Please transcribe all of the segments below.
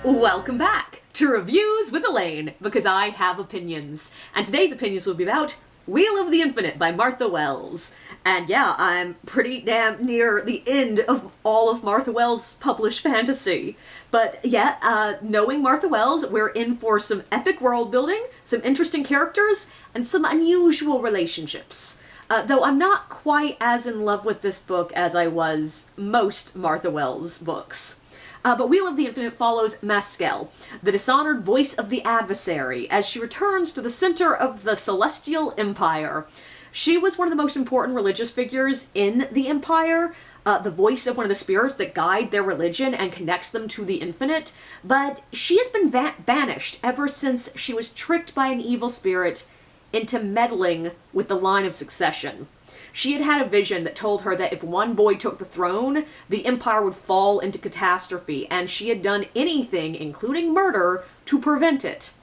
Welcome back to Reviews with Elaine, because I have opinions. And today's opinions will be about Wheel of the Infinite by Martha Wells. And yeah, I'm pretty damn near the end of all of Martha Wells' published fantasy. But yeah, knowing Martha Wells, we're in for some epic world building, some interesting characters, and some unusual relationships. Though I'm not quite as in love with this book as I was most Martha Wells books. But Wheel of the Infinite follows Maskell, the dishonored voice of the adversary, as she returns to the center of the Celestial Empire. She was one of the most important religious figures in the Empire, the voice of one of the spirits that guide their religion and connects them to the infinite, but she has been banished ever since she was tricked by an evil spirit into meddling with the line of succession. She had had a vision that told her that if one boy took the throne, the empire would fall into catastrophe, and she had done anything, including murder, to prevent it.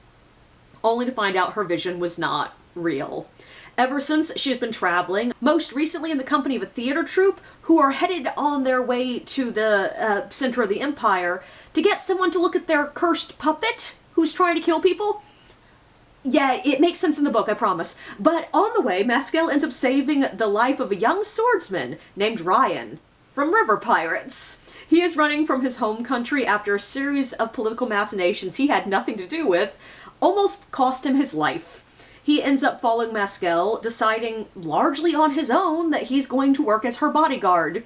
Only to find out her vision was not real. Ever since, she has been traveling, most recently in the company of a theater troupe who are headed on their way to the center of the empire to get someone to look at their cursed puppet who's trying to kill people. Yeah, it makes sense in the book, I promise. But on the way, Maskell ends up saving the life of a young swordsman named Ryan from river pirates. He is running from his home country after a series of political machinations he had nothing to do with almost cost him his life. He ends up following Maskell, deciding largely on his own that he's going to work as her bodyguard.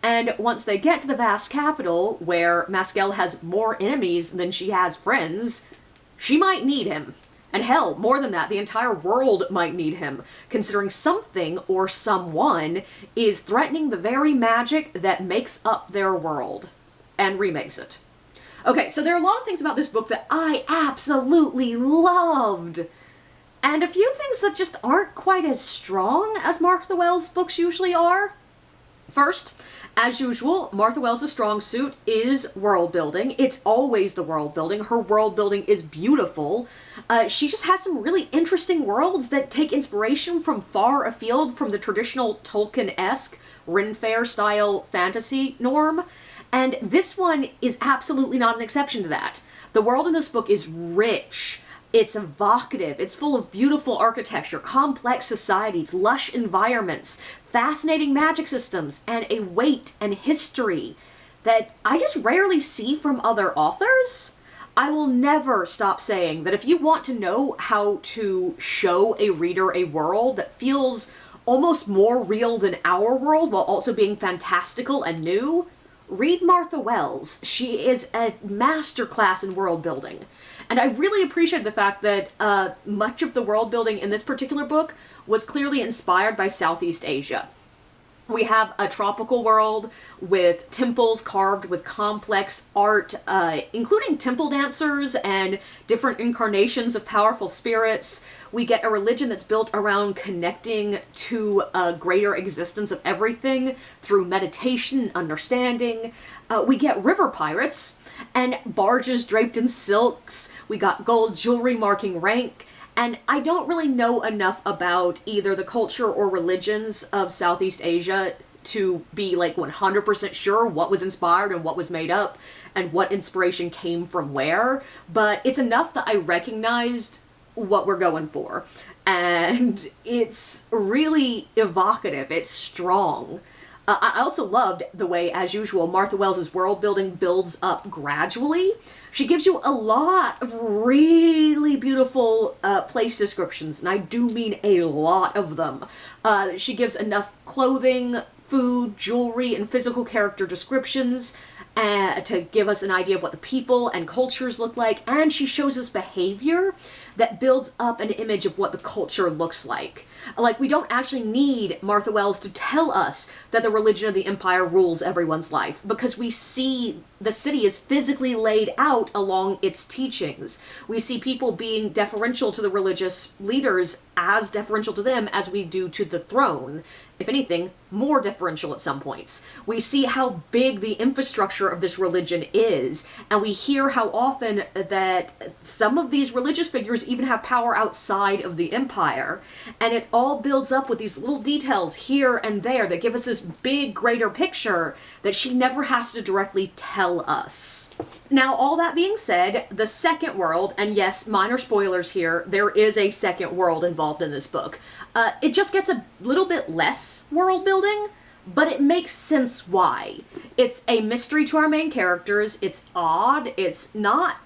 And once they get to the vast capital, where Maskell has more enemies than she has friends, she might need him. And hell, more than that, the entire world might need him, considering something or someone is threatening the very magic that makes up their world and remakes it. Okay, so there are a lot of things about this book that I absolutely loved, and a few things that just aren't quite as strong as Martha Wells' books usually are. First, as usual, Martha Wells' strong suit is world building. It's always the world building. Her world building is beautiful. She just has some really interesting worlds that take inspiration from far afield from the traditional Tolkien-esque Ren Fair style fantasy norm. And this one is absolutely not an exception to that. The world in this book is rich. It's evocative, it's full of beautiful architecture, complex societies, lush environments, fascinating magic systems, and a weight and history that I just rarely see from other authors. I will never stop saying that if you want to know how to show a reader a world that feels almost more real than our world while also being fantastical and new, read Martha Wells. She is a masterclass in world building. And I really appreciate the fact that much of the world building in this particular book was clearly inspired by Southeast Asia. We have a tropical world with temples carved with complex art, including temple dancers and different incarnations of powerful spirits. We get a religion that's built around connecting to a greater existence of everything through meditation and understanding. We get river pirates and barges draped in silks. We got gold jewelry marking rank. And I don't really know enough about either the culture or religions of Southeast Asia to be like 100% sure what was inspired and what was made up and what inspiration came from where, but it's enough that I recognized what we're going for. And it's really evocative, it's strong. I also loved the way, as usual, Martha Wells' world building builds up gradually. She gives you a lot of really beautiful place descriptions, and I do mean a lot of them. She gives enough clothing, food, jewelry, and physical character descriptions to give us an idea of what the people and cultures look like, and she shows us behavior that builds up an image of what the culture looks like. Like, we don't actually need Martha Wells to tell us that the religion of the Empire rules everyone's life, because we see the city is physically laid out along its teachings. We see people being deferential to the religious leaders as deferential to them as we do to the throne if anything, more differential at some points. We see how big the infrastructure of this religion is, and we hear how often that some of these religious figures even have power outside of the empire. And it all builds up with these little details here and there that give us this big, greater picture that she never has to directly tell us. Now, all that being said, the second world, and yes, minor spoilers here, there is a second world involved in this book. It just gets a little bit less world building, but it makes sense why. It's a mystery to our main characters, it's odd, it's not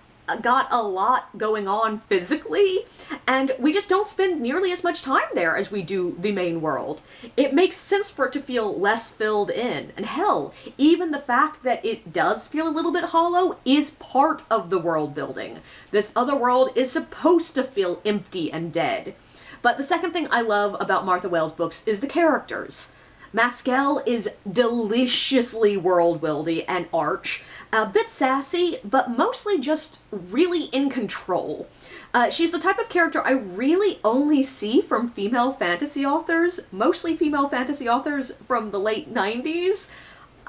got a lot going on physically, and we just don't spend nearly as much time there as we do the main world. It makes sense for it to feel less filled in, and hell, even the fact that it does feel a little bit hollow is part of the world building. This other world is supposed to feel empty and dead. But the second thing I love about Martha Wells' books is the characters. Maskell is deliciously world-buildy and arch, a bit sassy, but mostly just really in control. She's the type of character I really only see from female fantasy authors, mostly female fantasy authors from the late 90s.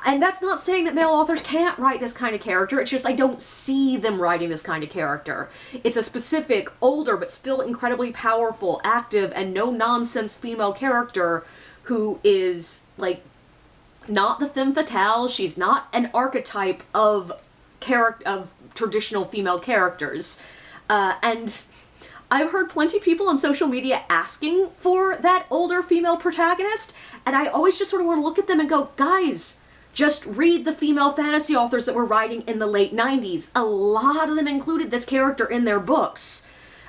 And that's not saying that male authors can't write this kind of character, it's just I don't see them writing this kind of character. It's a specific, older, but still incredibly powerful, active, and no-nonsense female character who is, like, not the femme fatale. She's not an archetype of traditional female characters. And I've heard plenty of people on social media asking for that older female protagonist, and I always just sort of want to look at them and go, guys, just read the female fantasy authors that were writing in the late 90s. A lot of them included this character in their books.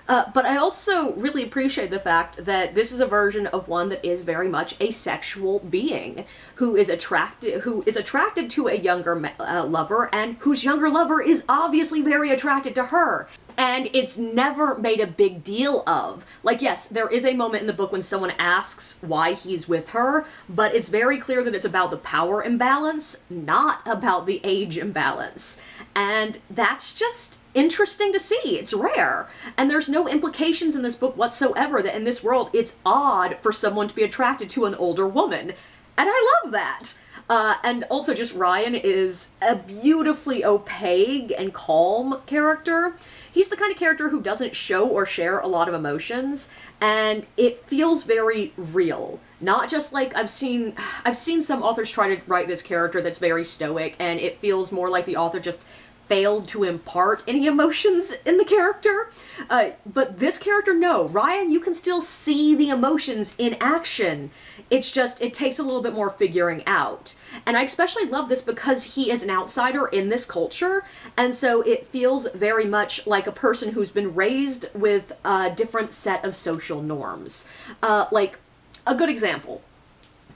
But I also really appreciate the fact that this is a version of one that is very much a sexual being who is attracted to a younger lover, and whose younger lover is obviously very attracted to her. And it's never made a big deal of. Like, yes, there is a moment in the book when someone asks why he's with her, but it's very clear that it's about the power imbalance, not about the age imbalance. And that's just interesting to see. It's rare. And there's no implications in this book whatsoever that in this world it's odd for someone to be attracted to an older woman. And I love that. And also just Ryan is a beautifully opaque and calm character. He's the kind of character who doesn't show or share a lot of emotions, and it feels very real. Not just like I've seen some authors try to write this character that's very stoic, and it feels more like the author just failed to impart any emotions in the character. But this character, no. Ryan, you can still see the emotions in action. It's just, it takes a little bit more figuring out. And I especially love this because he is an outsider in this culture, and so it feels very much like a person who's been raised with a different set of social norms. Like, a good example.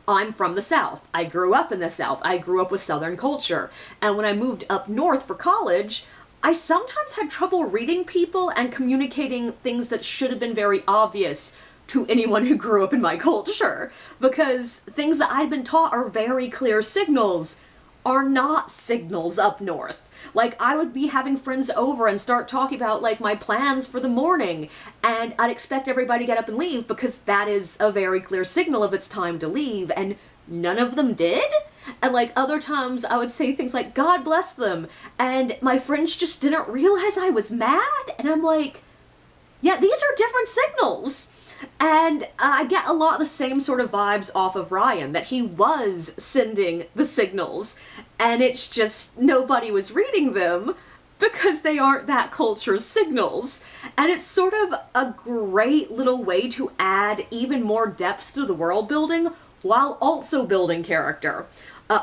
I'm from the South. I grew up in the South. I grew up with Southern culture. And when I moved up north for college, I sometimes had trouble reading people and communicating things that should have been very obvious to anyone who grew up in my culture. Because things that I'd been taught are very clear signals are not signals up north. Like, I would be having friends over and start talking about, like, my plans for the morning, and I'd expect everybody to get up and leave because that is a very clear signal of it's time to leave, and none of them did? And, like, other times I would say things like, God bless them, and my friends just didn't realize I was mad, and I'm like, yeah, these are different signals. And I get a lot of the same sort of vibes off of Ryan, that he was sending the signals, and it's just nobody was reading them because they aren't that culture's signals. And it's sort of a great little way to add even more depth to the world building while also building character.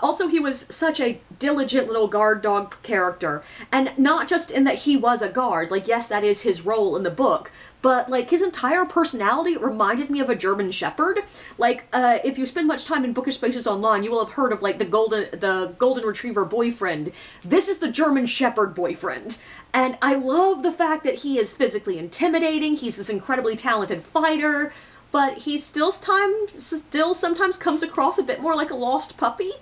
Also, he was such a diligent little guard dog character, and not just in that he was a guard, like, yes, that is his role in the book, but, like, his entire personality reminded me of a German Shepherd. Like, if you spend much time in Bookish Spaces Online, you will have heard of, like, the golden retriever boyfriend. This is the German Shepherd boyfriend. And I love the fact that he is physically intimidating, he's this incredibly talented fighter, but he still sometimes comes across a bit more like a lost puppy.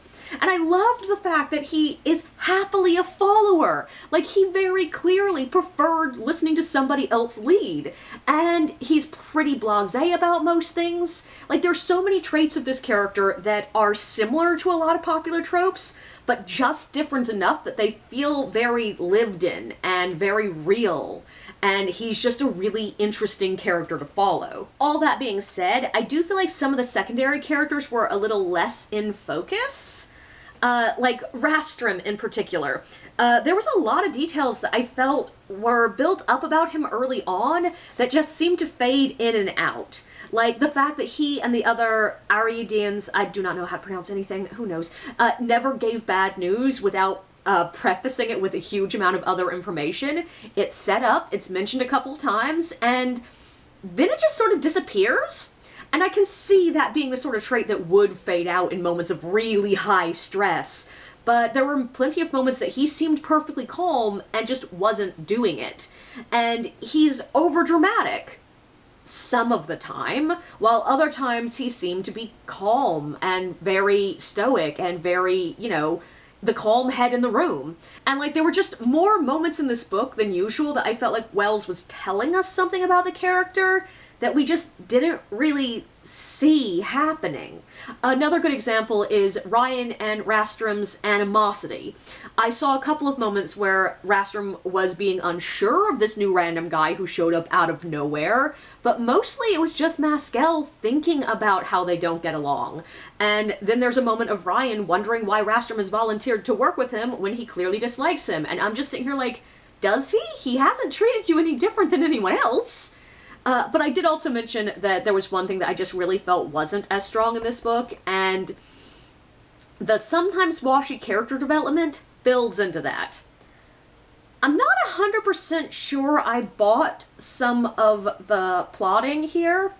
And I loved the fact that he is happily a follower. Like, he very clearly preferred listening to somebody else lead. And he's pretty blasé about most things. Like, there's so many traits of this character that are similar to a lot of popular tropes, but just different enough that they feel very lived in and very real. And he's just a really interesting character to follow. All that being said, I do feel like some of the secondary characters were a little less in focus. Like Rastrum in particular. There was a lot of details that I felt were built up about him early on that just seemed to fade in and out. Like the fact that he and the other Ariadians, I do not know how to pronounce anything, who knows, never gave bad news without prefacing it with a huge amount of other information. It's set up, it's mentioned a couple times, and then it just sort of disappears. And I can see that being the sort of trait that would fade out in moments of really high stress. But there were plenty of moments that he seemed perfectly calm and just wasn't doing it. And he's overdramatic some of the time, while other times he seemed to be calm and very stoic and very, you know, the calm head in the room. And like, there were just more moments in this book than usual that I felt like Wells was telling us something about the character that we just didn't really see happening. Another good example is Ryan and Rastrum's animosity. I saw a couple of moments where Rastrum was being unsure of this new random guy who showed up out of nowhere, but mostly it was just Maskell thinking about how they don't get along. And then there's a moment of Ryan wondering why Rastrum has volunteered to work with him when he clearly dislikes him. And I'm just sitting here like, does he? He hasn't treated you any different than anyone else. But I did also mention that there was one thing that I just really felt wasn't as strong in this book, and the sometimes washy character development builds into that. I'm not 100% sure I bought some of the plotting here,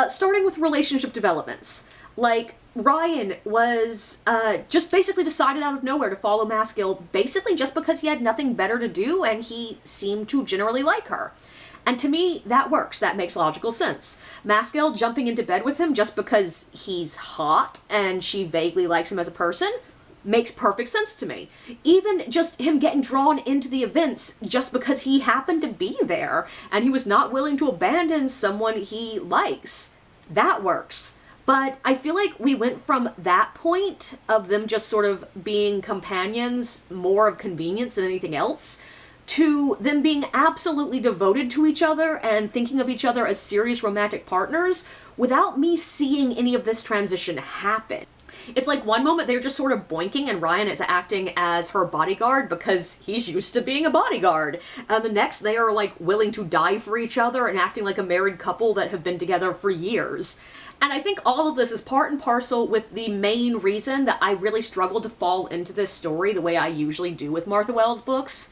starting with relationship developments. Like, Ryan was just basically decided out of nowhere to follow Maskell, basically just because he had nothing better to do and he seemed to generally like her. And to me, that works. That makes logical sense. Maskell jumping into bed with him just because he's hot and she vaguely likes him as a person makes perfect sense to me. Even just him getting drawn into the events just because he happened to be there and he was not willing to abandon someone he likes. That works. But I feel like we went from that point of them just sort of being companions, more of convenience than anything else, to them being absolutely devoted to each other and thinking of each other as serious romantic partners without me seeing any of this transition happen. It's like one moment they're just sort of boinking and Ryan is acting as her bodyguard because he's used to being a bodyguard. And the next they are like willing to die for each other and acting like a married couple that have been together for years. And I think all of this is part and parcel with the main reason that I really struggled to fall into this story the way I usually do with Martha Wells books.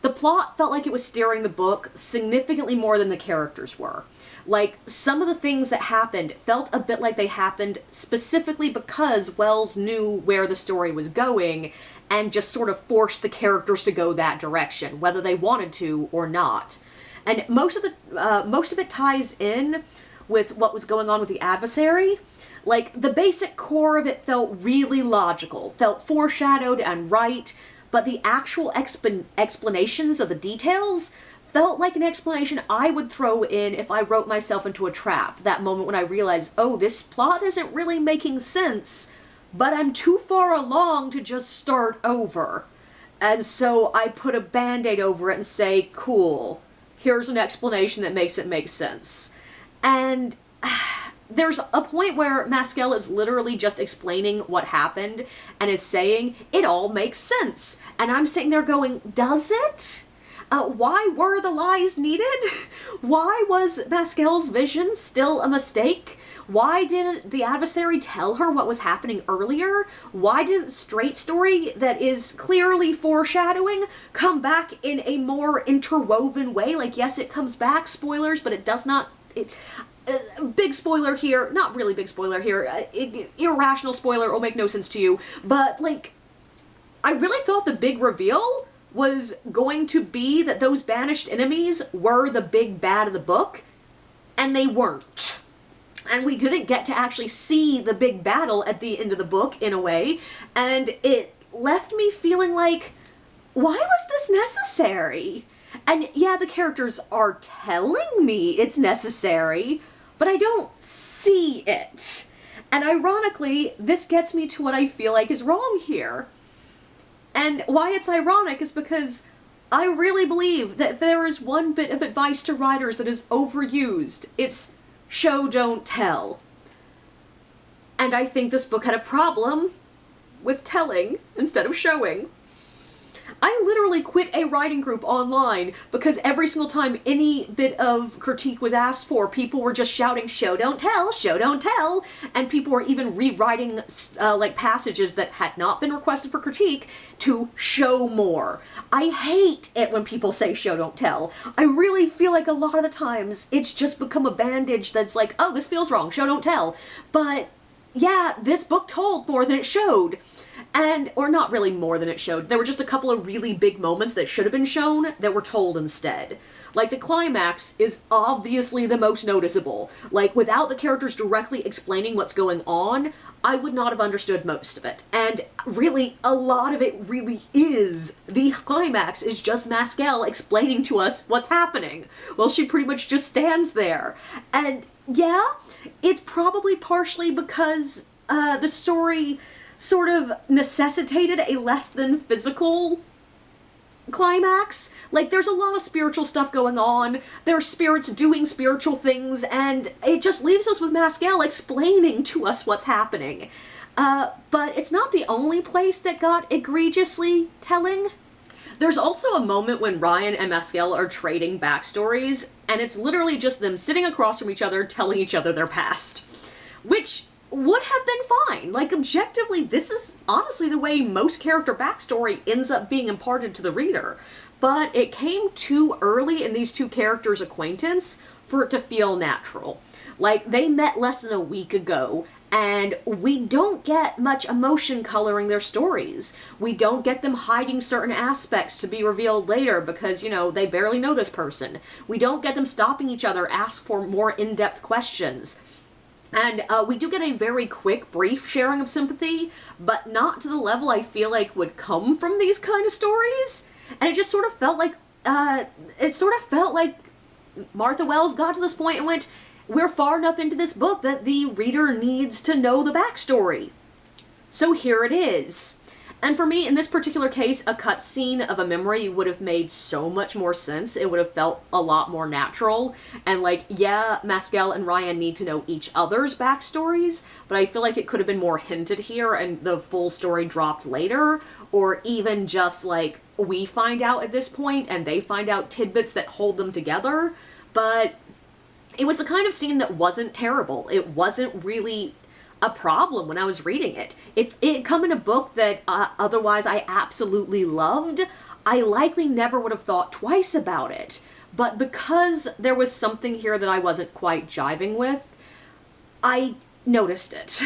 The plot felt like it was steering the book significantly more than the characters were. Like, some of the things that happened felt a bit like they happened specifically because Wells knew where the story was going and just sort of forced the characters to go that direction, whether they wanted to or not. And most of it ties in with what was going on with the adversary. Like, the basic core of it felt really logical, felt foreshadowed and right, but the actual explanations of the details felt like an explanation I would throw in if I wrote myself into a trap. That moment when I realized, oh, this plot isn't really making sense, but I'm too far along to just start over. And so I put a band-aid over it and say, cool, here's an explanation that makes it make sense. And there's a point where Maskell is literally just explaining what happened and is saying, it all makes sense. And I'm sitting there going, does it? Why were the lies needed? Why was Maskell's vision still a mistake? Why didn't the adversary tell her what was happening earlier? Why didn't the straight story that is clearly foreshadowing come back in a more interwoven way? Like, yes, it comes back, spoilers, but it does not... big spoiler here, not really big spoiler here, irrational spoiler will make no sense to you, but, like, I really thought the big reveal was going to be that those banished enemies were the big bad of the book, and they weren't. And we didn't get to actually see the big battle at the end of the book, in a way, and it left me feeling like, why was this necessary? And yeah, the characters are telling me it's necessary, but I don't see it. And ironically, this gets me to what I feel like is wrong here. And why it's ironic is because I really believe that if there is one bit of advice to writers that is overused, it's show, don't tell. And I think this book had a problem with telling instead of showing. I literally quit a writing group online because every single time any bit of critique was asked for, people were just shouting, show, don't tell, show, don't tell, and people were even rewriting like passages that had not been requested for critique to show more. I hate it when people say show, don't tell. I really feel like a lot of the times it's just become a bandage that's like, oh, this feels wrong, show, don't tell. But yeah, this book told more than it showed. And, or not really more than it showed. There were just a couple of really big moments that should have been shown that were told instead. Like, the climax is obviously the most noticeable. Like, without the characters directly explaining what's going on, I would not have understood most of it. And really, a lot of it really is. The climax is just Mascal explaining to us what's happening, while she pretty much just stands there. And yeah, it's probably partially because the story sort of necessitated a less than physical climax. Like, there's a lot of spiritual stuff going on, there are spirits doing spiritual things, and it just leaves us with Mascal explaining to us what's happening. But it's not the only place that got egregiously telling. There's also a moment when Ryan and Mascal are trading backstories, and it's literally just them sitting across from each other telling each other their past. Which would have been fine. Like, objectively, this is honestly the way most character backstory ends up being imparted to the reader. But it came too early in these two characters' acquaintance for it to feel natural. Like, they met less than a week ago, and we don't get much emotion coloring their stories. We don't get them hiding certain aspects to be revealed later because, you know, they barely know this person. We don't get them stopping each other, ask for more in-depth questions. And we do get a very quick, brief sharing of sympathy, but not to the level I feel like would come from these kind of stories. And it just sort of felt like, Martha Wells got to this point and went, we're far enough into this book that the reader needs to know the backstory. So here it is. And for me, in this particular case, a cutscene of a memory would have made so much more sense. It would have felt a lot more natural. And like, yeah, Mascal and Ryan need to know each other's backstories, but I feel like it could have been more hinted here and the full story dropped later, or even just like, we find out at this point and they find out tidbits that hold them together. But it was the kind of scene that wasn't terrible. It wasn't really a problem when I was reading it. If it had come in a book that otherwise I absolutely loved, I likely never would have thought twice about it. But because there was something here that I wasn't quite jiving with, I noticed it.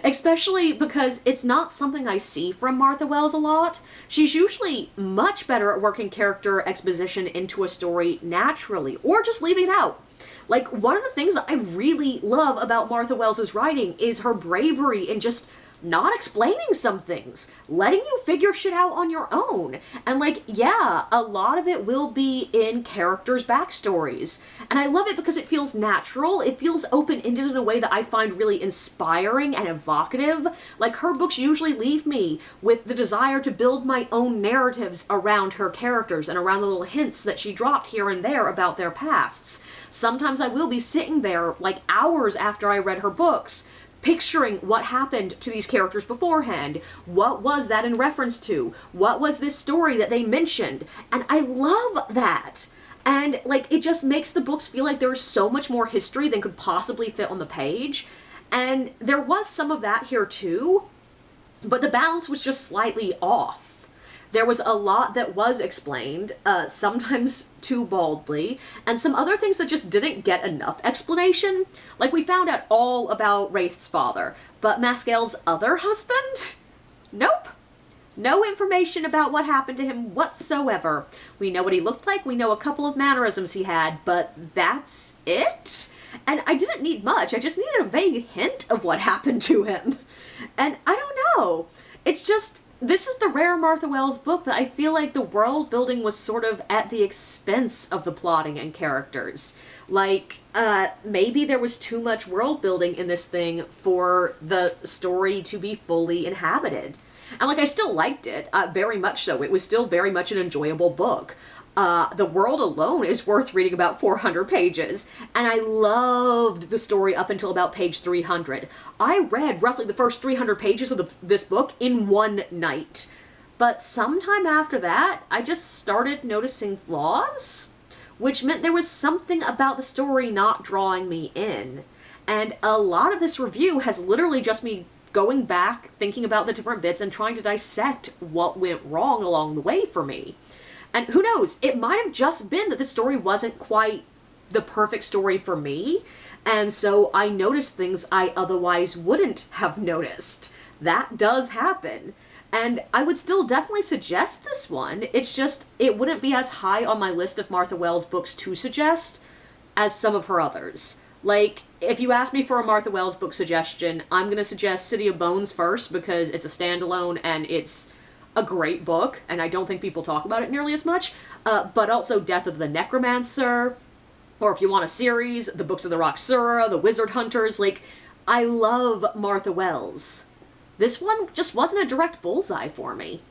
Especially because it's not something I see from Martha Wells a lot. She's usually much better at working character exposition into a story naturally, or just leaving it out. Like, one of the things that I really love about Martha Wells' writing is her bravery in just not explaining some things, letting you figure shit out on your own. And like, yeah, a lot of it will be in characters' backstories. And I love it because it feels natural, it feels open-ended in a way that I find really inspiring and evocative. Like, her books usually leave me with the desire to build my own narratives around her characters and around the little hints that she dropped here and there about their pasts. Sometimes I will be sitting there, like, hours after I read her books, picturing what happened to these characters beforehand. What was that in reference to? What was this story that they mentioned? And I love that. And, like, it just makes the books feel like there's so much more history than could possibly fit on the page. And there was some of that here too, but the balance was just slightly off. There was a lot that was explained, sometimes too baldly, and some other things that just didn't get enough explanation. Like, we found out all about Wraith's father, but Mascal's other husband? Nope. No information about what happened to him whatsoever. We know what he looked like, we know a couple of mannerisms he had, but that's it? And I didn't need much, I just needed a vague hint of what happened to him. And I don't know. It's just, this is the rare Martha Wells book that I feel like the world building was sort of at the expense of the plotting and characters. Like, maybe there was too much world building in this thing for the story to be fully inhabited. And like, I still liked it, very much so. It was still very much an enjoyable book. The world alone is worth reading about 400 pages, and I loved the story up until about page 300. I read roughly the first 300 pages of this book in one night. But sometime after that, I just started noticing flaws, which meant there was something about the story not drawing me in. And a lot of this review has literally just me going back, thinking about the different bits, and trying to dissect what went wrong along the way for me. And who knows, it might have just been that the story wasn't quite the perfect story for me, and so I noticed things I otherwise wouldn't have noticed. That does happen. And I would still definitely suggest this one, it's just, it wouldn't be as high on my list of Martha Wells books to suggest as some of her others. Like, if you ask me for a Martha Wells book suggestion, I'm gonna suggest City of Bones first because it's a standalone and it's a great book, and I don't think people talk about it nearly as much, but also Death of the Necromancer, or if you want a series, The Books of the Roxura, The Wizard Hunters. Like, I love Martha Wells. This one just wasn't a direct bullseye for me.